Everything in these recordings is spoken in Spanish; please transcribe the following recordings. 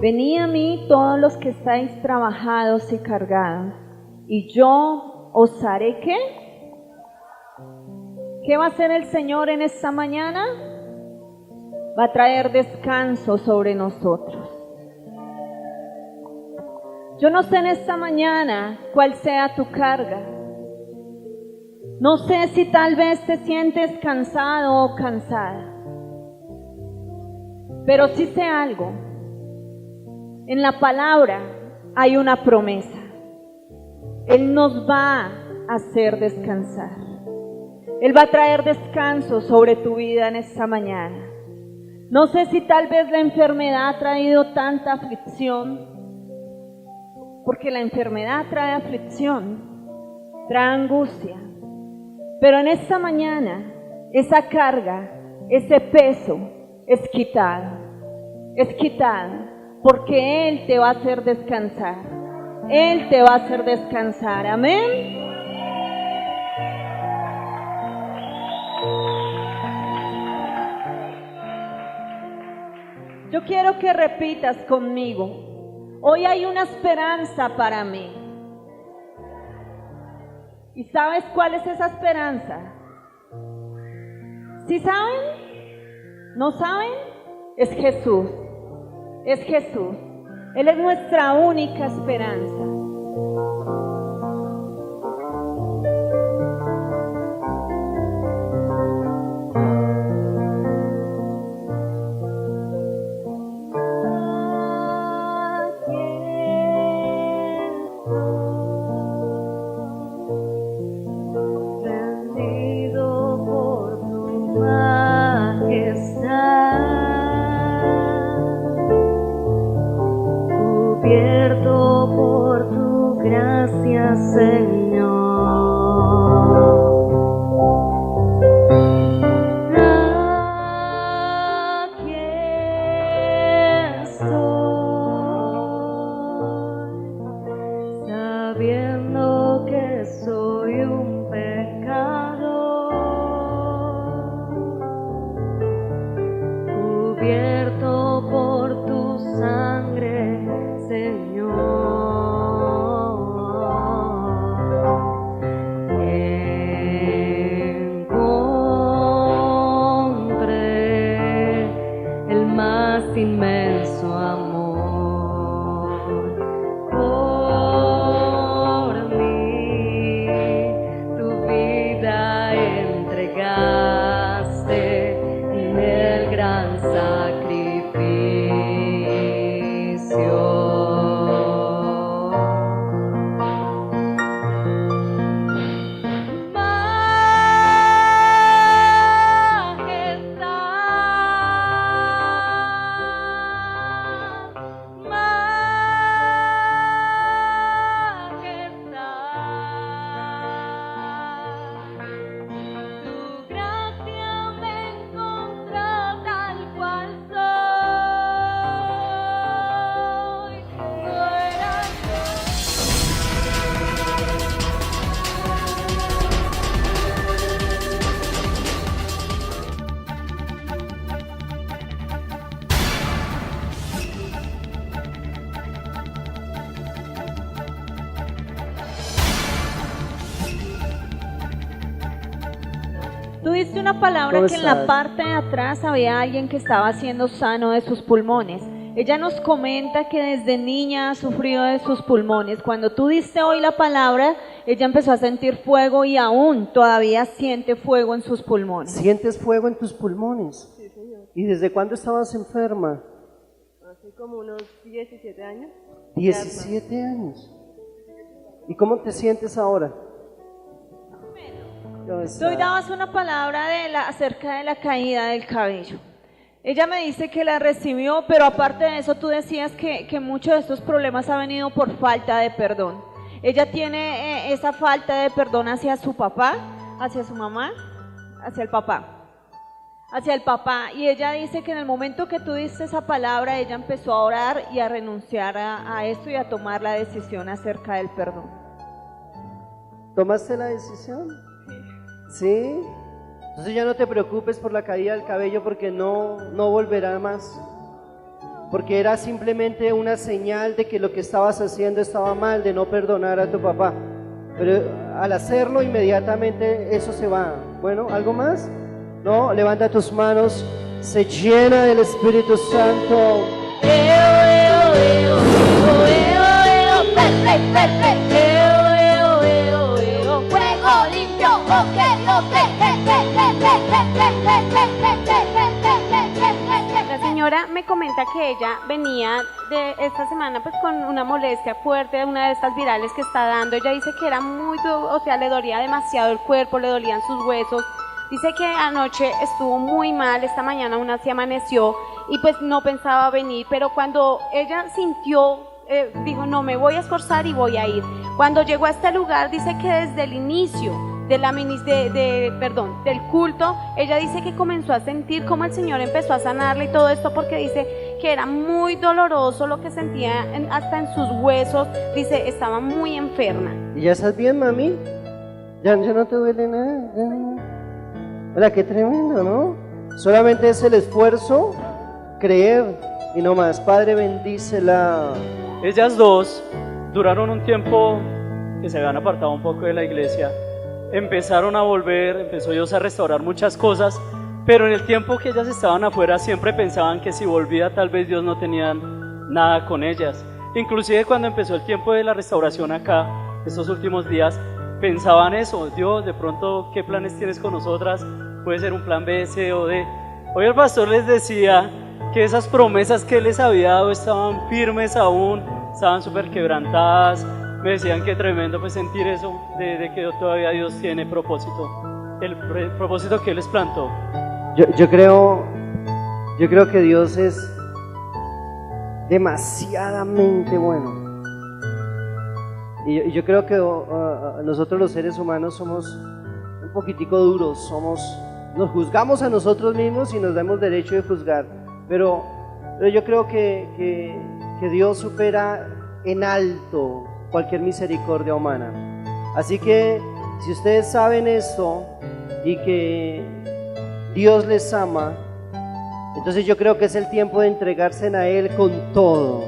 Venid a mí todos los que estáis trabajados y cargados, y yo os haré ¿qué? ¿Qué va a hacer el Señor en esta mañana? Va a traer descanso sobre nosotros. Yo no sé en esta mañana cuál sea tu carga. No sé si tal vez te sientes cansado o cansada. Pero sí sé algo. En la palabra hay una promesa. Él nos va a hacer descansar. Él va a traer descanso sobre tu vida en esta mañana. No sé si tal vez la enfermedad ha traído tanta aflicción, porque la enfermedad trae aflicción, trae angustia. Pero en esta mañana, esa carga, ese peso es quitado, porque Él te va a hacer descansar. Él te va a hacer descansar, amén. Yo quiero que repitas conmigo, hoy hay una esperanza para mí. ¿Y sabes cuál es esa esperanza? ¿Sí saben? ¿No saben? Es Jesús. Es Jesús. Él es nuestra única esperanza. Tú diste una palabra que en la parte de atrás había alguien que estaba siendo sano de sus pulmones. Ella nos comenta que desde niña ha sufrido de sus pulmones. Cuando tú diste hoy la palabra, ella empezó a sentir fuego y aún todavía siente fuego en sus pulmones. ¿Sientes fuego en tus pulmones? Sí, señor. ¿Y desde cuándo estabas enferma? Hace como unos 17 años. 17 años. ¿Y cómo te sientes ahora? Tú hoy dabas una palabra acerca de la caída del cabello. Ella me dice que la recibió, pero aparte de eso tú decías que muchos de estos problemas ha venido por falta de perdón. Ella tiene esa falta de perdón hacia su papá, hacia su mamá, hacia el papá. Y ella dice que en el momento que tú diste esa palabra, ella empezó a orar y a renunciar a esto y a tomar la decisión acerca del perdón. ¿Tomaste la decisión? ¿Sí? Entonces ya no te preocupes por la caída del cabello porque no volverá más. porque era simplemente una señal de que lo que estabas haciendo estaba mal, de no perdonar a tu papá. Pero al hacerlo inmediatamente eso se va. Bueno, ¿algo más? No, levanta tus manos, se llena del Espíritu Santo. Fuego limpio, La señora me comenta que ella venía de esta semana pues con una molestia fuerte de una de estas virales que está dando. Ella dice que era o sea, le dolía demasiado el cuerpo, le dolían sus huesos. Dice que anoche estuvo muy mal, esta mañana aún así amaneció y pues no pensaba venir, pero cuando ella sintió, dijo, no, me voy a esforzar y voy a ir. Cuando llegó a este lugar, dice que desde el inicio del culto, ella dice que comenzó a sentir cómo el Señor empezó a sanarle y todo esto, porque dice que era muy doloroso lo que sentía hasta en sus huesos. Dice, estaba muy enferma. ¿Y ya estás bien, mami? ¿Ya no te duele nada? Hola, qué tremendo, ¿no? Solamente es el esfuerzo, creer y no más. Padre, bendícela. Ellas dos duraron un tiempo que se habían apartado un poco de la iglesia, empezaron a volver, empezó Dios a restaurar muchas cosas, pero en el tiempo que ellas estaban afuera siempre pensaban que si volvía tal vez Dios no tenía nada con ellas. Inclusive cuando empezó el tiempo de la restauración acá, estos últimos días, pensaban eso: Dios, de pronto, ¿qué planes tienes con nosotras? Puede ser un plan B, C o D. Hoy el pastor les decía que esas promesas que Él les había dado estaban firmes aún, estaban súper quebrantadas. Me decían que tremendo pues sentir eso, de que todavía Dios tiene propósito, el propósito que Él les plantó. Yo creo que Dios es demasiadamente bueno. Y yo creo que nosotros los seres humanos somos un poquitico duros, nos juzgamos a nosotros mismos y nos damos derecho de juzgar, pero yo creo que Dios supera en alto cualquier misericordia humana. Así que si ustedes saben esto y que Dios les ama, entonces yo creo que es el tiempo de entregarse a Él con todo.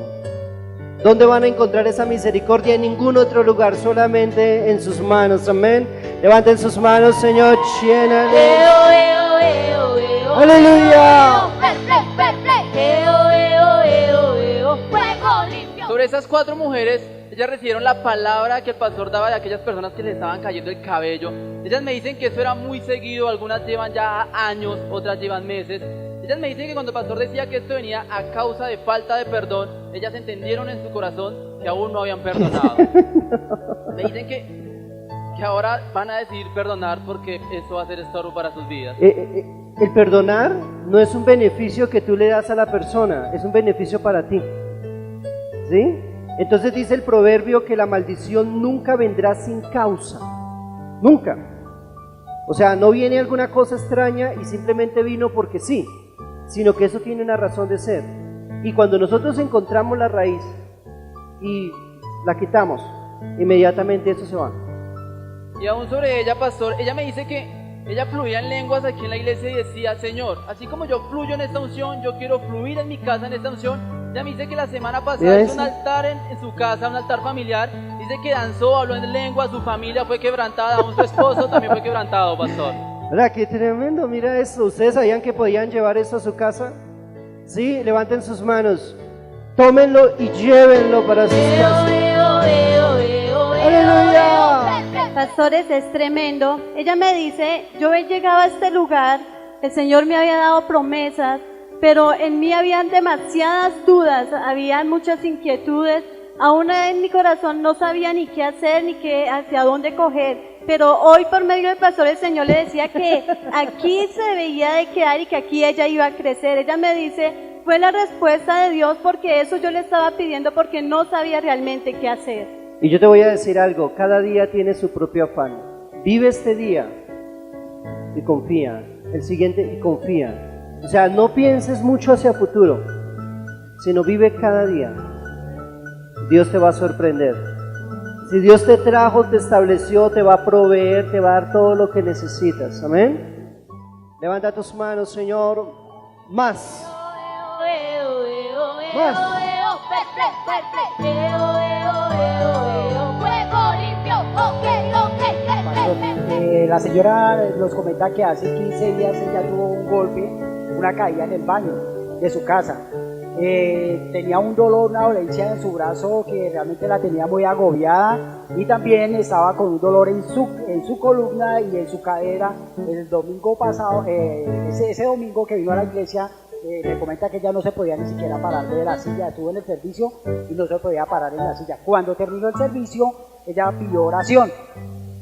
¿Dónde van a encontrar esa misericordia? En ningún otro lugar, solamente en sus manos. Amén. Levanten sus manos, Señor, llénale. Aleluya. Sobre esas 4 mujeres, ellas recibieron la palabra que el pastor daba de aquellas personas que les estaban cayendo el cabello. Ellas me dicen que eso era muy seguido, algunas llevan ya años, otras llevan meses. Ellas me dicen que cuando el pastor decía que esto venía a causa de falta de perdón, ellas entendieron en su corazón que aún no habían perdonado. Me dicen que ahora van a decidir perdonar porque eso va a ser estorbo para sus vidas. El perdonar no es un beneficio que tú le das a la persona, es un beneficio para ti. ¿Sí? Entonces dice el proverbio que la maldición nunca vendrá sin causa. Nunca. O sea, no viene alguna cosa extraña y simplemente vino porque sí, sino que eso tiene una razón de ser. Y cuando nosotros encontramos la raíz y la quitamos, inmediatamente eso se va. Y aún sobre ella, pastor, ella me dice que ella fluía en lenguas aquí en la iglesia y decía: Señor, así como yo fluyo en esta unción, yo quiero fluir en mi casa en esta unción. Ella me dice que la semana pasada hizo un altar en su casa, un altar familiar. Dice que danzó, habló en lengua, su familia fue quebrantada, aún su esposo también fue quebrantado, pastor. ¿Verdad? Qué tremendo, mira esto. ¿Ustedes sabían que podían llevar esto a su casa? Sí, levanten sus manos, tómenlo y llévenlo para sus casas. ¡Aleluya! Pastores, es tremendo. Ella me dice, yo he llegado a este lugar, el Señor me había dado promesas, pero en mí habían demasiadas dudas, habían muchas inquietudes. Aún en mi corazón no sabía ni qué hacer, ni hacia dónde coger. Pero hoy por medio del pastor el Señor le decía que aquí se debía de quedar y que aquí ella iba a crecer. Ella me dice, fue la respuesta de Dios porque eso yo le estaba pidiendo porque no sabía realmente qué hacer. Y yo te voy a decir algo, cada día tiene su propio afán. Vive este día y confía, el siguiente y confía. O sea, no pienses mucho hacia el futuro, sino vive cada día. Dios te va a sorprender. Si Dios te trajo, te estableció, te va a proveer, te va a dar todo lo que necesitas. Amén. Levanta tus manos, Señor. Más. Más. Fuego limpio, La señora nos comenta que hace 15 días ella tuvo un golpe, una caída en el baño de su casa. Tenía un dolor, una dolencia en su brazo que realmente la tenía muy agobiada, y también estaba con un dolor en su columna y en su cadera. El domingo pasado, ese domingo que vino a la iglesia, me comenta que ella no se podía ni siquiera parar de la silla. Estuvo en el servicio y no se podía parar en la silla. Cuando terminó el servicio, ella pidió oración.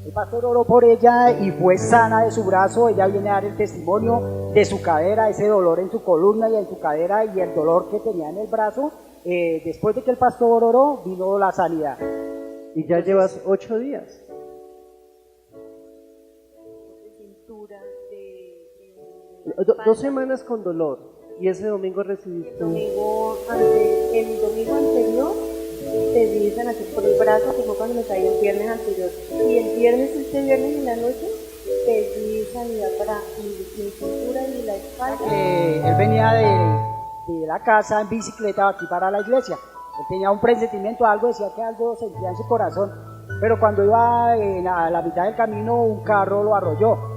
El pastor oró por ella y fue sana de su brazo. Ella viene a dar el testimonio de su cadera, ese dolor en su columna y en su cadera, y el dolor que tenía en el brazo. Después de que el pastor oró, vino la sanidad. Y ya llevas 8 días. Dos semanas con dolor. Y ese domingo recibiste El domingo anterior pedí sanación por el brazo, que fue cuando me caí el viernes anterior. Y el viernes en la noche, pedí sanidad para mi cintura y la espalda. Él venía de la casa en bicicleta aquí para la iglesia. Él tenía un presentimiento, algo, decía que algo sentía en su corazón. Pero cuando iba a la mitad del camino, un carro lo arrolló.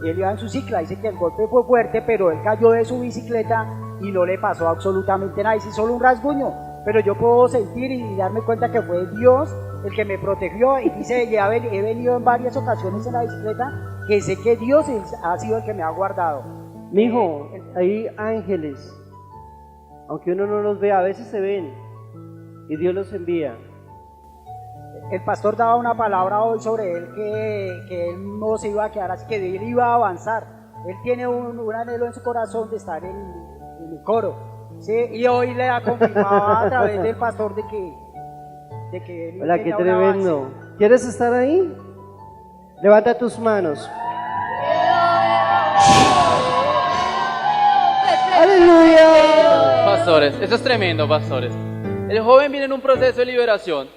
Y él iba en su cicla. Dice que el golpe fue fuerte, pero él cayó de su bicicleta y no le pasó absolutamente nada. Dice, solo un rasguño. Pero yo puedo sentir y darme cuenta que fue Dios el que me protegió. Y dice, ya he venido en varias ocasiones en la bicicleta, que sé que Dios ha sido el que me ha guardado. Mijo, hay ángeles, aunque uno no los vea, a veces se ven, y Dios los envía. El pastor daba una palabra hoy sobre él, que él no se iba a quedar así, que él iba a avanzar. Él tiene un anhelo en su corazón de estar en el coro, ¿sí? Y hoy le ha confirmado a través del pastor de que él Hola, qué intenta un tremendo. avance. ¿Quieres estar ahí? Levanta tus manos. ¡Aleluya! Pastores, eso es tremendo, pastores. El joven viene en un proceso de liberación.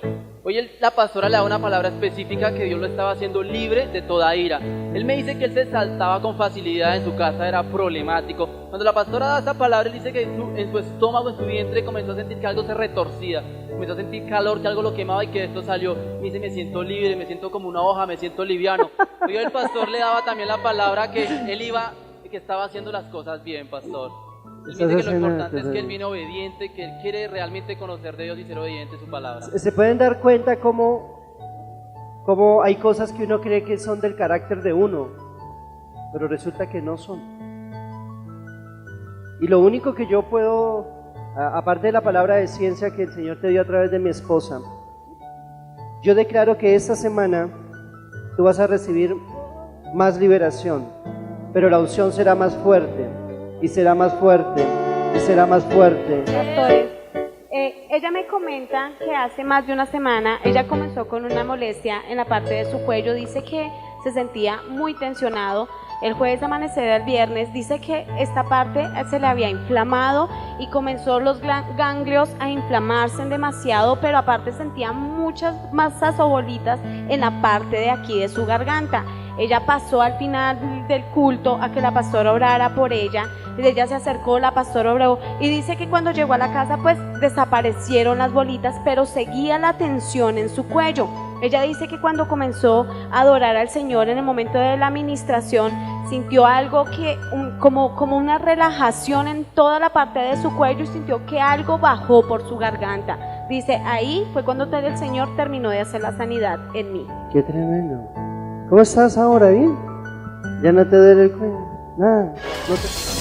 Hoy la pastora le da una palabra específica, que Dios lo estaba haciendo libre de toda ira. Él me dice que él se saltaba con facilidad en su casa, era problemático. Cuando la pastora da esa palabra, él dice que en su estómago, en su vientre, comenzó a sentir que algo se retorcía. Comenzó a sentir calor, que algo lo quemaba, y que esto salió. Me dice, me siento libre, me siento como una hoja, me siento liviano. Hoy el pastor le daba también la palabra que él iba, que estaba haciendo las cosas bien, pastor. Él dice que lo importante es que él viene obediente, que él quiere realmente conocer de Dios y ser obediente a su palabra. Se pueden dar cuenta cómo hay cosas que uno cree que son del carácter de uno, pero resulta que no son. Y lo único que yo puedo, aparte de la palabra de ciencia que el Señor te dio a través de mi esposa, yo declaro que esta semana tú vas a recibir más liberación, pero la unción será más fuerte, y será más fuerte, y será más fuerte. Pastores, ella me comenta que hace más de una semana ella comenzó con una molestia en la parte de su cuello. Dice que se sentía muy tensionado. El jueves amanecer del viernes dice que esta parte se le había inflamado y comenzó los ganglios a inflamarse demasiado, pero aparte sentía muchas masas o bolitas en la parte de aquí de su garganta. Ella pasó al final del culto a que la pastora orara por ella. Ella se acercó, la pastora oró, y dice que cuando llegó a la casa pues desaparecieron las bolitas, pero seguía la tensión en su cuello. Ella dice que cuando comenzó a adorar al Señor en el momento de la administración, sintió algo que como una relajación en toda la parte de su cuello, y sintió que algo bajó por su garganta. Dice, ahí fue cuando el Señor terminó de hacer la sanidad en mí. Qué tremendo. ¿Cómo estás ahora? ¿Bien? ¿Ya no te duele el cuello? Nada. No te...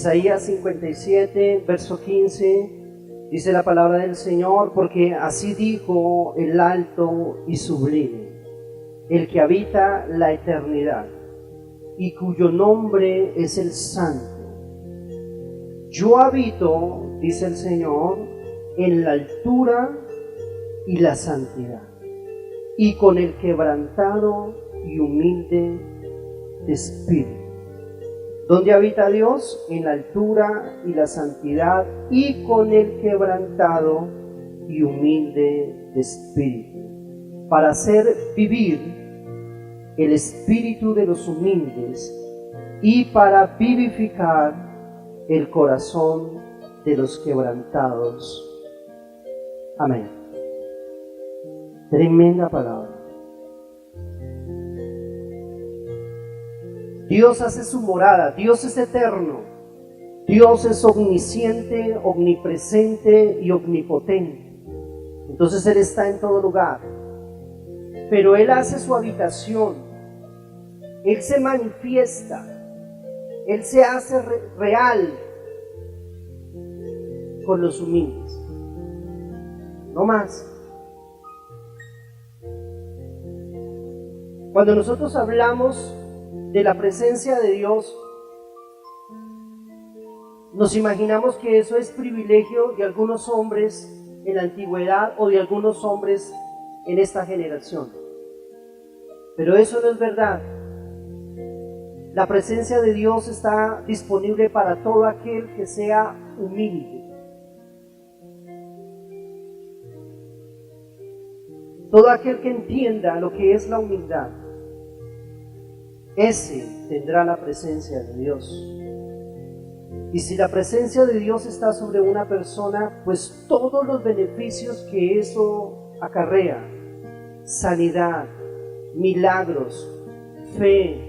Isaías 57, verso 15, dice la palabra del Señor: porque así dijo el alto y sublime, el que habita la eternidad, y cuyo nombre es el Santo. Yo habito, dice el Señor, en la altura y la santidad, y con el quebrantado y humilde de espíritu. ¿Dónde habita Dios? En la altura y la santidad, y con el quebrantado y humilde de espíritu, para hacer vivir el espíritu de los humildes y para vivificar el corazón de los quebrantados. Amén. Tremenda palabra. Dios hace su morada, Dios es eterno, Dios es omnisciente, omnipresente y omnipotente. Entonces Él está en todo lugar, pero Él hace su habitación, Él se manifiesta, Él se hace real con los humildes, no más. Cuando nosotros hablamos de la presencia de Dios, nos imaginamos que eso es privilegio de algunos hombres en la antigüedad o de algunos hombres en esta generación. Pero eso no es verdad. La presencia de Dios está disponible para todo aquel que sea humilde. Todo aquel que entienda lo que es la humildad, ese tendrá la presencia de Dios. Y si la presencia de Dios está sobre una persona, pues todos los beneficios que eso acarrea, sanidad, milagros, fe,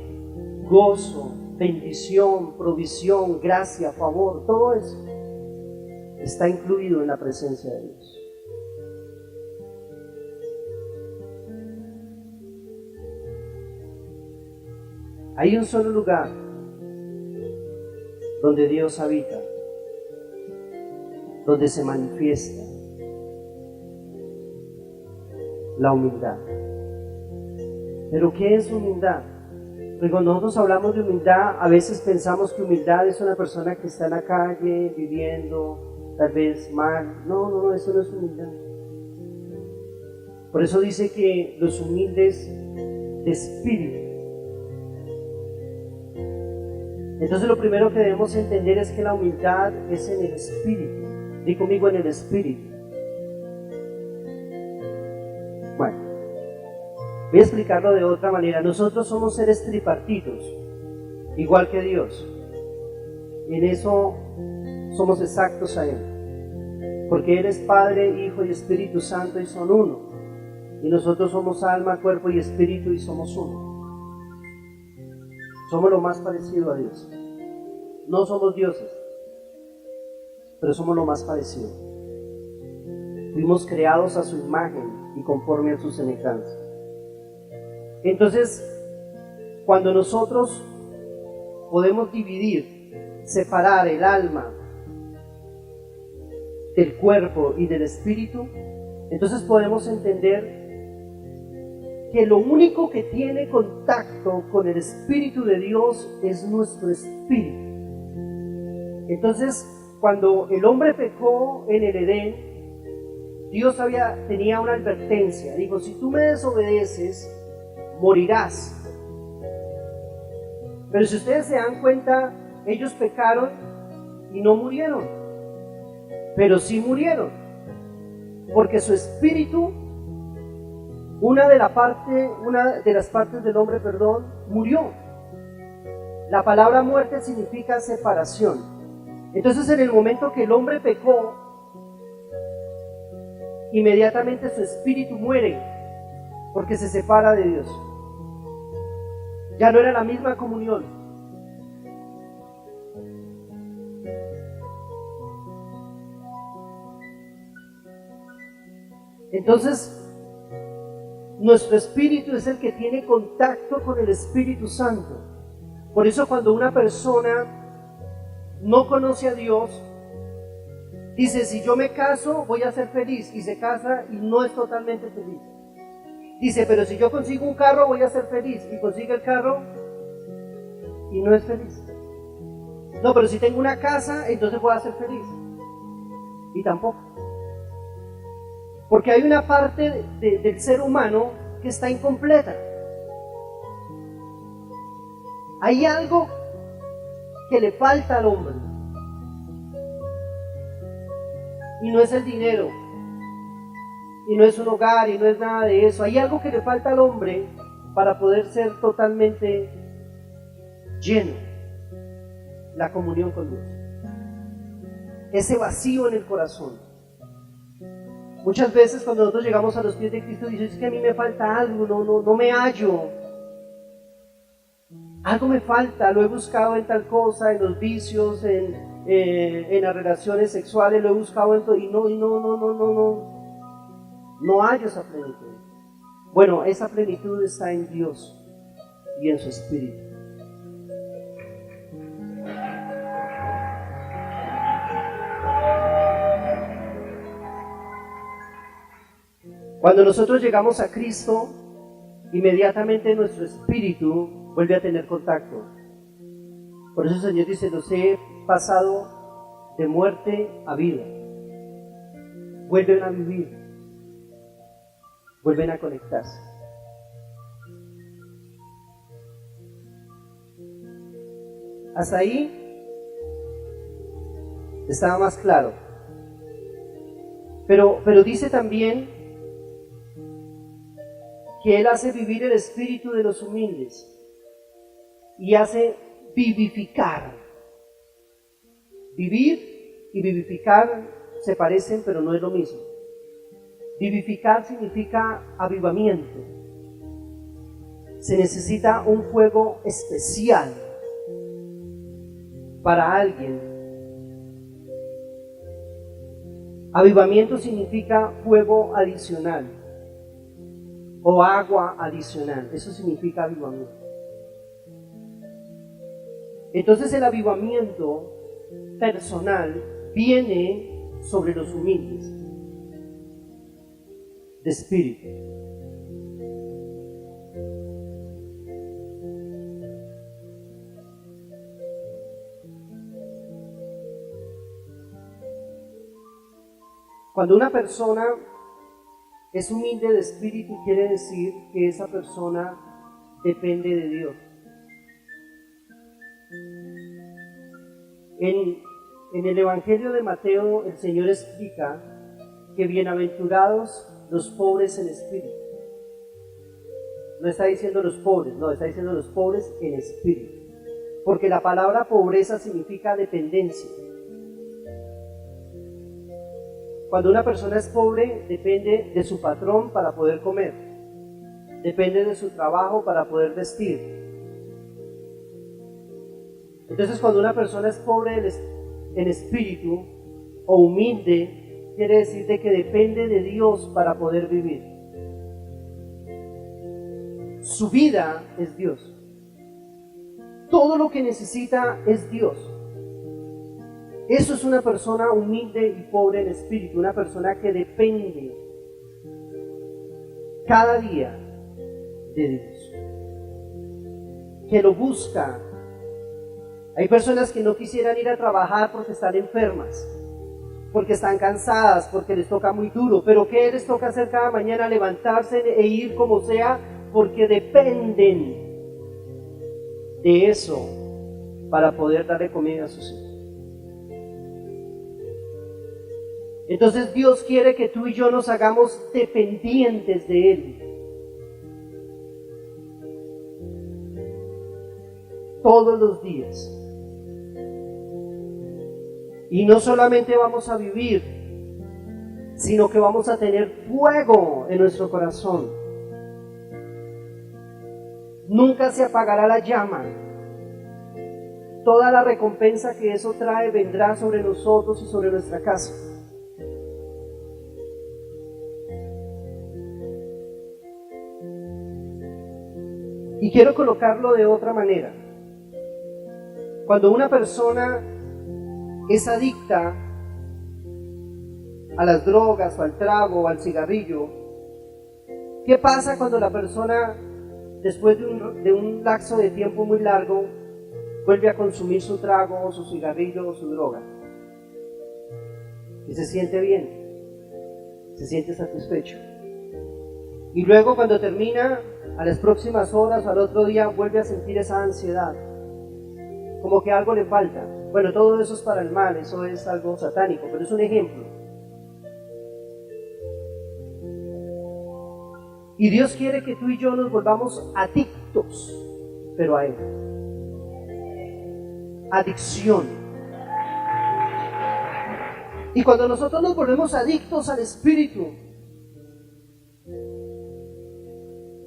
gozo, bendición, provisión, gracia, favor, todo eso está incluido en la presencia de Dios. Hay un solo lugar donde Dios habita, donde se manifiesta la humildad. ¿Pero qué es humildad? Porque cuando nosotros hablamos de humildad, a veces pensamos que humildad es una persona que está en la calle viviendo tal vez mal. No, eso no es humildad. Por eso dice que los humildes de espíritu. Entonces lo primero que debemos entender es que la humildad es en el espíritu. Di conmigo, en el espíritu. Bueno, voy a explicarlo de otra manera. Nosotros somos seres tripartitos, igual que Dios. Y en eso somos exactos a Él. Porque Él es Padre, Hijo y Espíritu Santo y son uno. Y nosotros somos alma, cuerpo y espíritu y somos uno. Somos lo más parecido a Dios. No somos dioses, pero somos lo más parecido. Fuimos creados a su imagen y conforme a su semejanza. Entonces, cuando nosotros podemos dividir, separar el alma del cuerpo y del espíritu, entonces podemos entender que lo único que tiene contacto con el Espíritu de Dios es nuestro espíritu. Entonces, cuando el hombre pecó en el Edén, Dios tenía una advertencia. Dijo: si tú me desobedeces, morirás. Pero si ustedes se dan cuenta, ellos pecaron y no murieron, pero sí murieron, porque su espíritu, una de las partes del hombre, murió. La palabra muerte significa separación. Entonces, en el momento que el hombre pecó, inmediatamente su espíritu muere, porque se separa de Dios. Ya no era la misma comunión. Entonces, nuestro espíritu es el que tiene contacto con el Espíritu Santo. Por eso cuando una persona no conoce a Dios, dice, si yo me caso voy a ser feliz, y se casa y no es totalmente feliz. Dice, pero si yo consigo un carro voy a ser feliz, y consigue el carro y no es feliz. No, pero si tengo una casa, entonces voy a ser feliz, y tampoco. Porque hay una parte del ser humano que está incompleta. Hay algo que le falta al hombre. Y no es el dinero, y no es un hogar, y no es nada de eso. Hay algo que le falta al hombre para poder ser totalmente lleno: la comunión con Dios. Ese vacío en el corazón. Muchas veces cuando nosotros llegamos a los pies de Cristo, dices, es que a mí me falta algo, no me hallo. Algo me falta, lo he buscado en tal cosa, en los vicios, en las relaciones sexuales, lo he buscado en todo, y no hallo esa plenitud. Bueno, esa plenitud está en Dios y en su Espíritu. Cuando nosotros llegamos a Cristo, inmediatamente nuestro espíritu vuelve a tener contacto. Por eso el Señor dice, los he pasado de muerte a vida. Vuelven a vivir, vuelven a conectarse. Hasta ahí estaba más claro. Pero dice también que Él hace vivir el espíritu de los humildes y hace vivificar. Vivir y vivificar se parecen, pero no es lo mismo. Vivificar significa avivamiento. Se necesita un fuego especial para alguien. Avivamiento significa fuego adicional o agua adicional. Eso significa avivamiento. Entonces el avivamiento personal viene sobre los humildes de espíritu. Cuando una persona es humilde de espíritu, quiere decir que esa persona depende de Dios. En el Evangelio de Mateo, el Señor explica que bienaventurados los pobres en espíritu. No está diciendo los pobres, no, está diciendo los pobres en espíritu. Porque la palabra pobreza significa dependencia. Cuando una persona es pobre, depende de su patrón para poder comer, depende de su trabajo para poder vestir. Entonces, cuando una persona es pobre en espíritu o humilde, quiere decir de que depende de Dios para poder vivir. Su vida es Dios. Todo lo que necesita es Dios. Eso es una persona humilde y pobre en espíritu, una persona que depende cada día de Dios, que lo busca. Hay personas que no quisieran ir a trabajar porque están enfermas, porque están cansadas, porque les toca muy duro, pero ¿qué les toca hacer cada mañana? Levantarse e ir como sea, porque dependen de eso para poder darle comida a sus hijos. Entonces Dios quiere que tú y yo nos hagamos dependientes de Él. Todos los días. Y no solamente vamos a vivir, sino que vamos a tener fuego en nuestro corazón. Nunca se apagará la llama. Toda la recompensa que eso trae vendrá sobre nosotros y sobre nuestra casa. Y quiero colocarlo de otra manera. Cuando una persona es adicta a las drogas, o al trago, o al cigarrillo, ¿qué pasa cuando la persona, después de un lapso de tiempo muy largo, vuelve a consumir su trago, o su cigarrillo, o su droga? Y se siente bien, se siente satisfecho. Y luego, cuando termina, a las próximas horas, al otro día, vuelve a sentir esa ansiedad, como que algo le falta. Bueno, todo eso es para el mal, eso es algo satánico, pero es un ejemplo. Y Dios quiere que tú y yo nos volvamos adictos, pero a Él. Adicción. Y cuando nosotros nos volvemos adictos al Espíritu,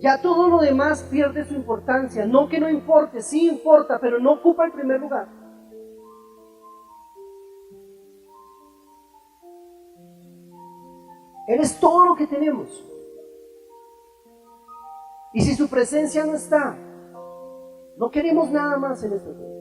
ya todo lo demás pierde su importancia. No que no importe, sí importa, pero no ocupa el primer lugar. Él es todo lo que tenemos. Y si su presencia no está, no queremos nada más en este mundo.